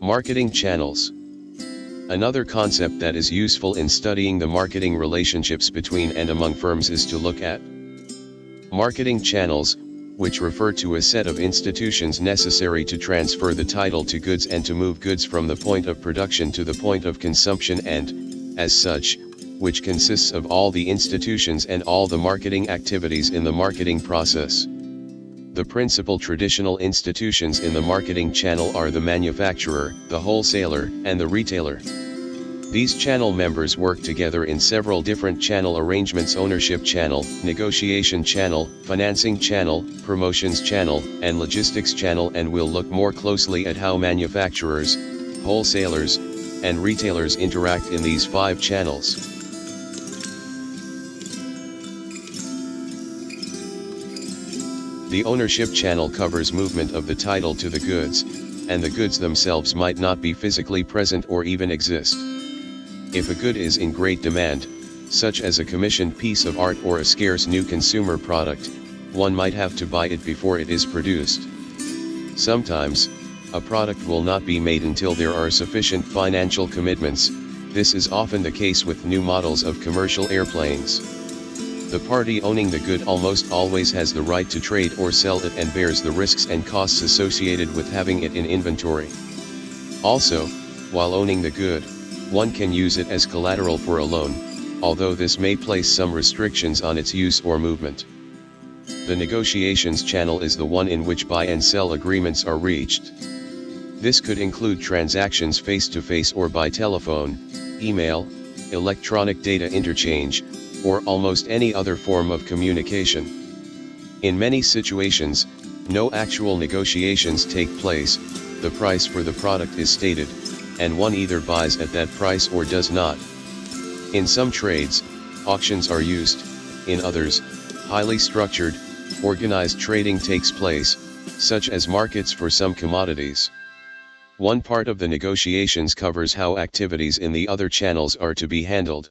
Marketing channels. Another concept that is useful in studying the marketing relationships between and among firms is to look at marketing channels, which refer to a set of institutions necessary to transfer the title to goods and to move goods from the point of production to the point of consumption and, as such, which consists of all the institutions and all the marketing activities in the marketing process. The principal traditional institutions in the marketing channel are the manufacturer, the wholesaler, and the retailer. These channel members work together in several different channel arrangements: ownership channel, negotiation channel, financing channel, promotions channel, and logistics channel, and we'll look more closely at how manufacturers, wholesalers, and retailers interact in these 5 channels. The ownership channel covers movement of the title to the goods, and the goods themselves might not be physically present or even exist. If a good is in great demand, such as a commissioned piece of art or a scarce new consumer product, one might have to buy it before it is produced. Sometimes, a product will not be made until there are sufficient financial commitments. This is often the case with new models of commercial airplanes. The party owning the good almost always has the right to trade or sell it and bears the risks and costs associated with having it in inventory. Also, while owning the good, one can use it as collateral for a loan, although this may place some restrictions on its use or movement. The negotiations channel is the one in which buy and sell agreements are reached. This could include transactions face-to-face or by telephone, email, electronic data interchange, or almost any other form of communication. In many situations, no actual negotiations take place, the price for the product is stated, and one either buys at that price or does not. In some trades, auctions are used; in others, highly structured, organized trading takes place, such as markets for some commodities. One part of the negotiations covers how activities in the other channels are to be handled.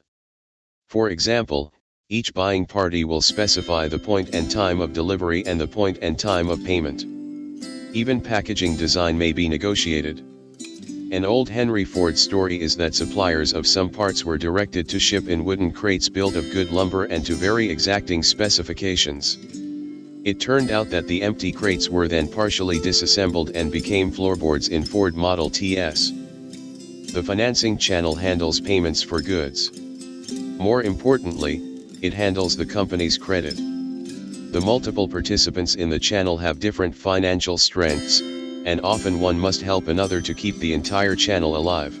For example, each buying party will specify the point and time of delivery and the point and time of payment. Even packaging design may be negotiated. An old Henry Ford story is that suppliers of some parts were directed to ship in wooden crates built of good lumber and to very exacting specifications. It turned out that the empty crates were then partially disassembled and became floorboards in Ford Model Ts. The financing channel handles payments for goods. More importantly, it handles the company's credit. The multiple participants in the channel have different financial strengths, and often one must help another to keep the entire channel alive.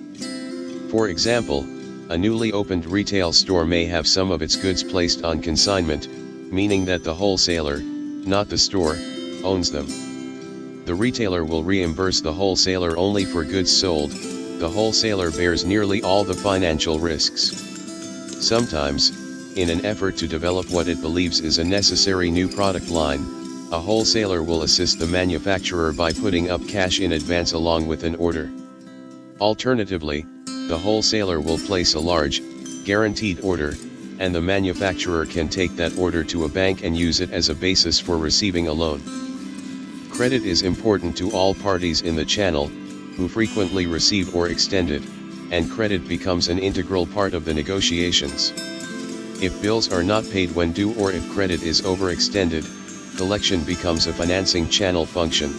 For example, a newly opened retail store may have some of its goods placed on consignment, meaning that the wholesaler, not the store, owns them. The retailer will reimburse the wholesaler only for goods sold. The wholesaler bears nearly all the financial risks. Sometimes, in an effort to develop what it believes is a necessary new product line, a wholesaler will assist the manufacturer by putting up cash in advance along with an order. Alternatively, the wholesaler will place a large, guaranteed order, and the manufacturer can take that order to a bank and use it as a basis for receiving a loan. Credit is important to all parties in the channel, who frequently receive or extend it, and credit becomes an integral part of the negotiations. If bills are not paid when due or if credit is overextended, collection becomes a financing channel function.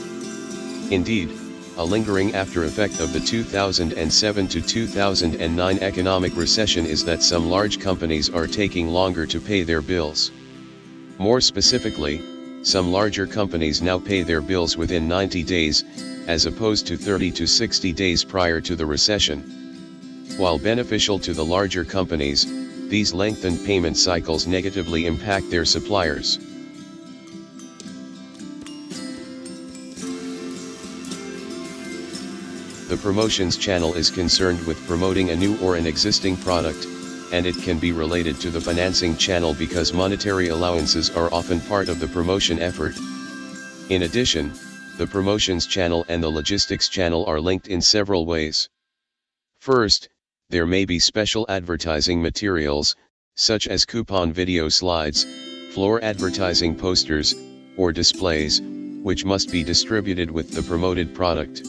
Indeed, a lingering after effect of the 2007 to 2009 economic recession is that some large companies are taking longer to pay their bills. More specifically, some larger companies now pay their bills within 90 days, as opposed to 30 to 60 days prior to the recession. While beneficial to the larger companies, these lengthened payment cycles negatively impact their suppliers. The promotions channel is concerned with promoting a new or an existing product, and it can be related to the financing channel because monetary allowances are often part of the promotion effort. In addition, the promotions channel and the logistics channel are linked in several ways. First, there may be special advertising materials, such as coupon video slides, floor advertising posters, or displays, which must be distributed with the promoted product.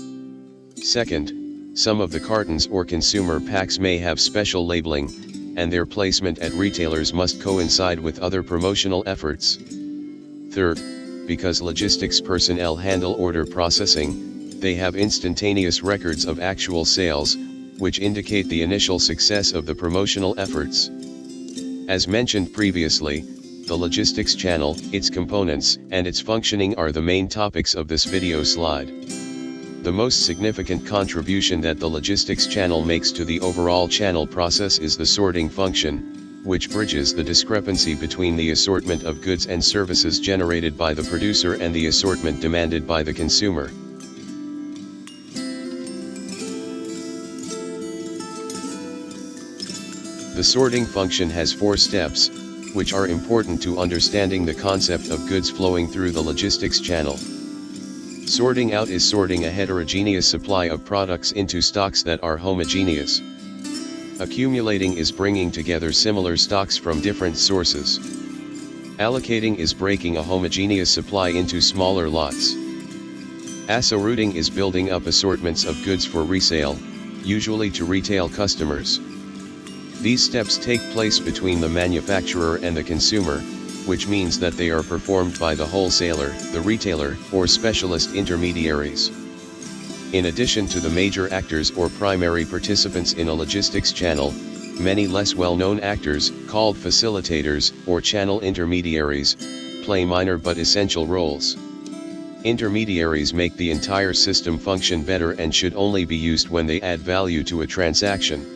Second, some of the cartons or consumer packs may have special labeling, and their placement at retailers must coincide with other promotional efforts. Third, because logistics personnel handle order processing, they have instantaneous records of actual sales, which indicate the initial success of the promotional efforts. As mentioned previously, the logistics channel, its components, and its functioning are the main topics of this video slide. The most significant contribution that the logistics channel makes to the overall channel process is the sorting function, which bridges the discrepancy between the assortment of goods and services generated by the producer and the assortment demanded by the consumer. The sorting function has 4 steps, which are important to understanding the concept of goods flowing through the logistics channel. Sorting out is sorting a heterogeneous supply of products into stocks that are homogeneous. Accumulating is bringing together similar stocks from different sources. Allocating is breaking a homogeneous supply into smaller lots. Assorting is building up assortments of goods for resale, usually to retail customers. These steps take place between the manufacturer and the consumer, which means that they are performed by the wholesaler, the retailer, or specialist intermediaries. In addition to the major actors or primary participants in a logistics channel, many less well-known actors, called facilitators, or channel intermediaries, play minor but essential roles. Intermediaries make the entire system function better and should only be used when they add value to a transaction.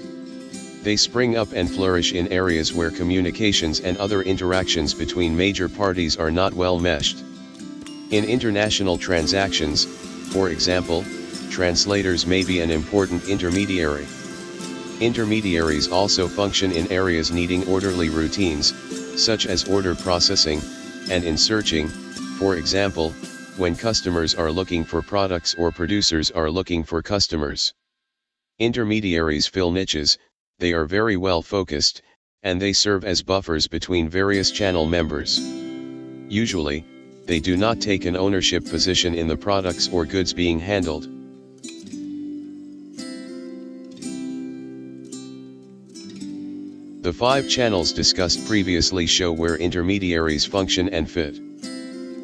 They spring up and flourish in areas where communications and other interactions between major parties are not well meshed. In international transactions, for example, translators may be an important intermediary. Intermediaries also function in areas needing orderly routines, such as order processing, and in searching, for example, when customers are looking for products or producers are looking for customers. Intermediaries fill niches. They are very well focused, and they serve as buffers between various channel members. Usually, they do not take an ownership position in the products or goods being handled. The 5 channels discussed previously show where intermediaries function and fit.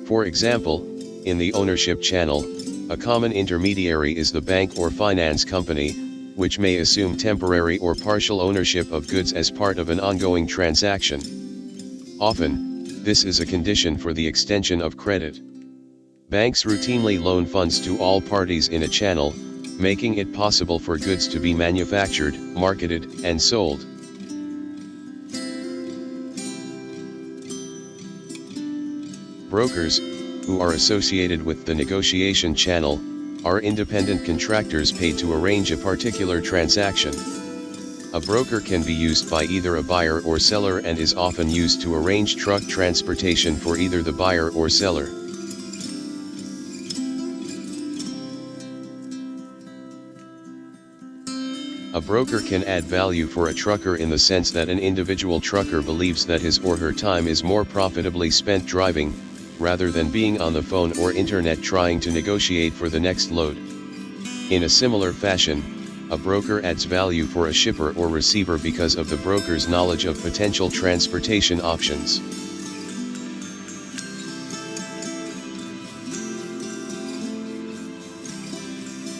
For example, in the ownership channel, a common intermediary is the bank or finance company, which may assume temporary or partial ownership of goods as part of an ongoing transaction. Often, this is a condition for the extension of credit. Banks routinely loan funds to all parties in a channel, making it possible for goods to be manufactured, marketed, and sold. Brokers, who are associated with the negotiation channel, are independent contractors paid to arrange a particular transaction. A broker can be used by either a buyer or seller and is often used to arrange truck transportation for either the buyer or seller. A broker can add value for a trucker in the sense that an individual trucker believes that his or her time is more profitably spent driving, rather than being on the phone or internet trying to negotiate for the next load. In a similar fashion, a broker adds value for a shipper or receiver because of the broker's knowledge of potential transportation options.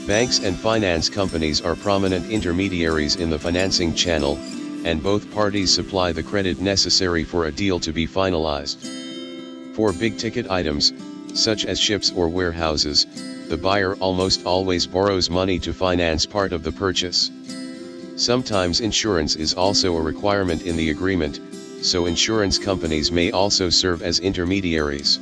Banks and finance companies are prominent intermediaries in the financing channel, and both parties supply the credit necessary for a deal to be finalized. For big-ticket items, such as ships or warehouses, the buyer almost always borrows money to finance part of the purchase. Sometimes insurance is also a requirement in the agreement, so insurance companies may also serve as intermediaries.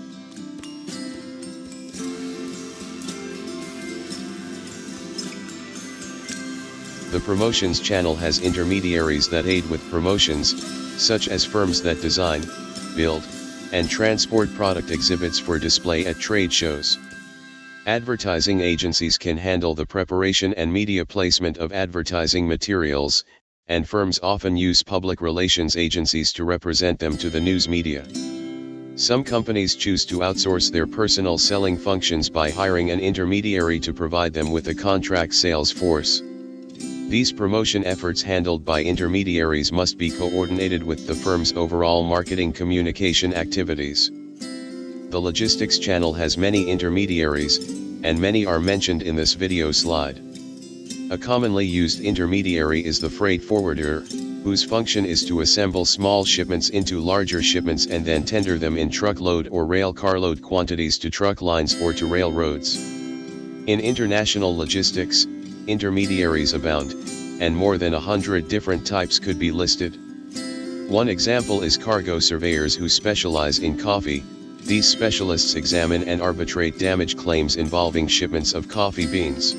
The promotions channel has intermediaries that aid with promotions, such as firms that design, build, and transport product exhibits for display at trade shows. Advertising agencies can handle the preparation and media placement of advertising materials, and firms often use public relations agencies to represent them to the news media. Some companies choose to outsource their personal selling functions by hiring an intermediary to provide them with a contract sales force. These promotion efforts handled by intermediaries must be coordinated with the firm's overall marketing communication activities. The logistics channel has many intermediaries, and many are mentioned in this video slide. A commonly used intermediary is the freight forwarder, whose function is to assemble small shipments into larger shipments and then tender them in truckload or rail carload quantities to truck lines or to railroads. In international logistics, intermediaries abound, and more than 100 different types could be listed. One example is cargo surveyors who specialize in coffee. These specialists examine and arbitrate damage claims involving shipments of coffee beans.